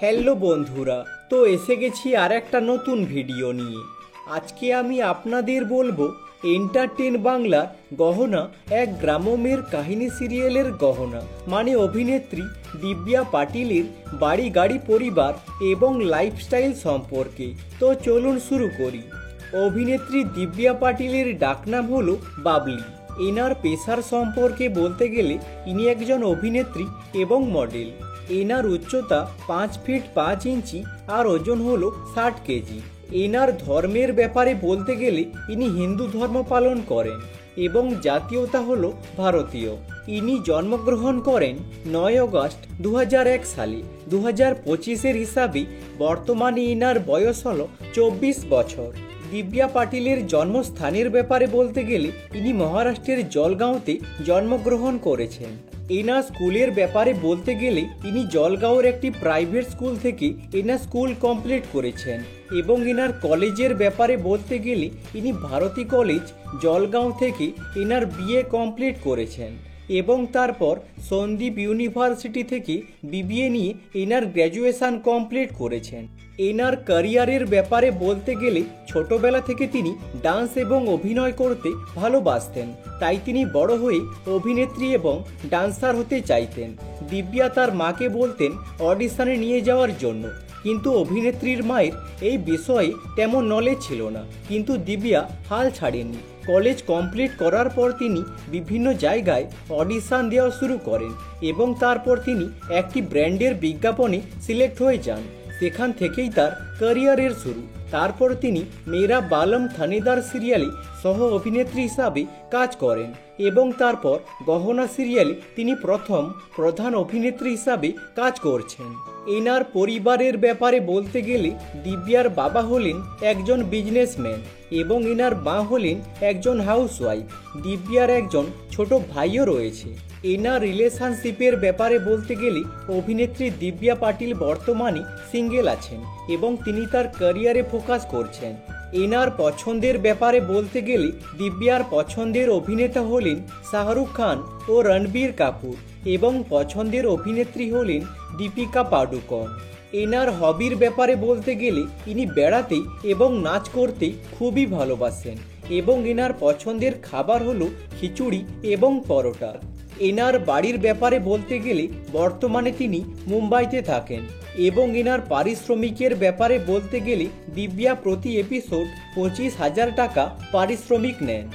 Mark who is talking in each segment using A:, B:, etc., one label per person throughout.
A: Hello বন্ধুরা, তো এসে গেছি আর একটা নতুন ভিডিও নিয়ে। আজকে আমি আপনাদের বলবো এন্টারটেন বাংলার গহনা এক গ্রামের কাহিনী সিরিয়ালের গহনা মানে অভিনেত্রী দিব্যা পাটিলের বাড়ি গাড়ি পরিবার এবং লাইফস্টাইল সম্পর্কে। তো চলুন শুরু করি। অভিনেত্রী দিব্যা পাটিলের ডাকনাম হলো বাবলি। এনার পেশার সম্পর্কে বলতে গেলে ইনি একজন অভিনেত্রী এবং মডেল। এনার উচ্চতা 5 ফিট 5 ইঞ্চি আর ওজন হলো 60 কেজি। এনার ধর্মের ব্যাপারে বলতে গেলে ইনি হিন্দু ধর্ম পালন করেন এবং জাতীয়তা হলো ভারতীয়। ইনি জন্মগ্রহণ করেন 9 আগস্ট 2001 সালে। 2025-এর হিসাবে বর্তমানে ইনার বয়স হলো 24 বছর। দিব্যা পাটিলের জন্মস্থানের ব্যাপারে বলতে গেলে ইনি মহারাষ্ট্রের জলগাঁওতে জন্মগ্রহণ করেছেন। এনার স্কুলের ব্যাপারে বলতে গেলে ইনি জলগাঁওয়ের একটি প্রাইভেট স্কুল থেকে এনার স্কুল কমপ্লিট করেছেন এবং এনার কলেজের ব্যাপারে বলতে গেলে ইনি ভারতী কলেজ জলগাঁও থেকে এনার বিএ কমপ্লিট করেছেন এবং তারপর সন্দীপ ইউনিভার্সিটি থেকে বিবিএ নিয়ে এনার গ্র্যাজুয়েশন কমপ্লিট করেছেন। এনার ক্যারিয়ারের ব্যাপারে বলতে গেলে ছোটবেলা থেকে তিনি ডান্স এবং অভিনয় করতে ভালোবাসতেন, তাই তিনি বড় হয়ে অভিনেত্রী এবং ডান্সার হতে চাইতেন। দিব্যা তার মাকে বলতেন অডিশনে নিয়ে যাওয়ার জন্য, কিন্তু অভিনেত্রীর মায়ের এই বিষয়ে তেমন নলেজ ছিল না। কিন্তু দিব্যা হাল ছাড়েননি। কলেজ কমপ্লিট করার পর তিনি বিভিন্ন জায়গায় অডিশন দেওয়া শুরু করেন এবং তারপর তিনি একটি ব্র্যান্ডের বিজ্ঞাপনে সিলেক্ট হয়ে যান। সেখান থেকেই তার ক্যারিয়ারের শুরু। তারপর তিনি মেরা বালম থানেদার সিরিয়ালে সহ অভিনেত্রী হিসাবে কাজ করেন এবং তারপর গহনা সিরিয়ালে তিনি প্রথম প্রধান অভিনেত্রী হিসাবে কাজ করছেন। এনার পরিবারের ব্যাপারে বলতে গেলে দিব্যার বাবা হলেন একজন বিজনেসম্যান এবং এনার মা হলেন একজন হাউসওয়াইফ। দিব্যার একজন ছোট ভাইও রয়েছে। এনার রিলেশনশিপের ব্যাপারে বলতে গেলে অভিনেত্রী দিব্যা পাটিল বর্তমানে সিঙ্গেল আছেন এবং তিনি তার ক্যারিয়ারে ফোকাস করছেন। এনার পছন্দের ব্যাপারে বলতে গেলে দিব্যার পছন্দের অভিনেতা হলেন শাহরুখ খান ও রণবীর কাপুর এবং পছন্দের অভিনেত্রী হলেন দীপিকা পাডুকোন। এনার হবির ব্যাপারে বলতে গেলে ইনি বেড়াতে এবং নাচ করতে খুবই ভালোবাসেন এবং এনার পছন্দের খাবার হলো খিচুড়ি এবং পরোটা। এনার বাড়ির ব্যাপারে বলতে গেলে বর্তমানে তিনি মুম্বাইতে থাকেন এবং এনার পারিশ্রমিকের ব্যাপারে বলতে গেলে দিব্যা প্রতি এপিসোড 25,000 টাকা পারিশ্রমিক নেন।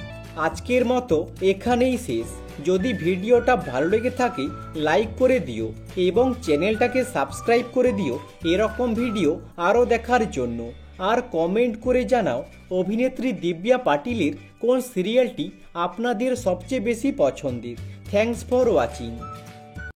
A: আজকের মতো এখানেই শেষ। যদি ভিডিওটা ভালো লেগে থাকে লাইক করে দিও এবং চ্যানেলটাকে সাবস্ক্রাইব করে দিও এরকম ভিডিও আরও দেখার জন্য। আর কমেন্ট করে জানাও অভিনেত্রী দিব্যা পাটিলের কোন সিরিয়ালটি আপনাদের সবচেয়ে বেশি পছন্দের। Thanks for watching.